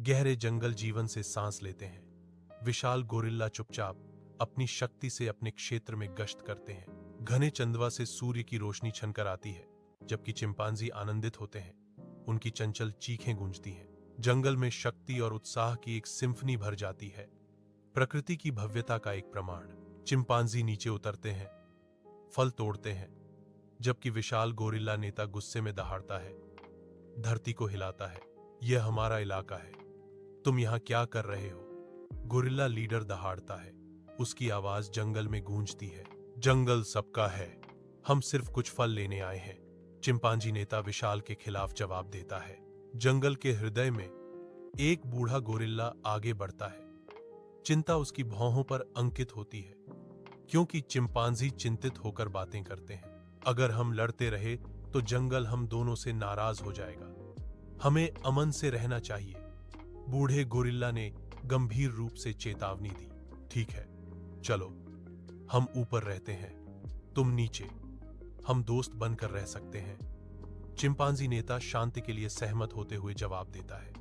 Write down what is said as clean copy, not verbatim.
गहरे जंगल जीवन से सांस लेते हैं। विशाल गोरिल्ला चुपचाप अपनी शक्ति से अपने क्षेत्र में गश्त करते हैं। घने चंदवा से सूर्य की रोशनी छनकर आती है, जबकि चिंपांजी आनंदित होते हैं। उनकी चंचल चीखें गूंजती हैं। जंगल में शक्ति और उत्साह की एक सिम्फनी भर जाती है, प्रकृति की भव्यता का एक प्रमाण। चिंपांजी नीचे उतरते हैं, फल तोड़ते हैं, जबकि विशाल गोरिल्ला नेता गुस्से में दहाड़ता है, धरती को हिलाता है। यह हमारा इलाका है, तुम यहां क्या कर रहे हो? गोरिल्ला लीडर दहाड़ता है, उसकी आवाज जंगल में गूंजती है। जंगल सबका है, हम सिर्फ कुछ फल लेने आए हैं। चिंपांजी नेता विशाल के खिलाफ जवाब देता है। जंगल के हृदय में एक बूढ़ा गोरिल्ला आगे बढ़ता है। चिंता उसकी भौहों पर अंकित होती है, क्योंकि चिंपांजी चिंतित होकर बातें करते हैं। अगर हम लड़ते रहे तो जंगल हम दोनों से नाराज हो जाएगा। हमें अमन से रहना चाहिए। बूढ़े गोरिल्ला ने गंभीर रूप से चेतावनी दी। ठीक है, चलो, हम ऊपर रहते हैं, तुम नीचे। हम दोस्त बनकर रह सकते हैं। चिंपांजी नेता शांति के लिए सहमत होते हुए जवाब देता है।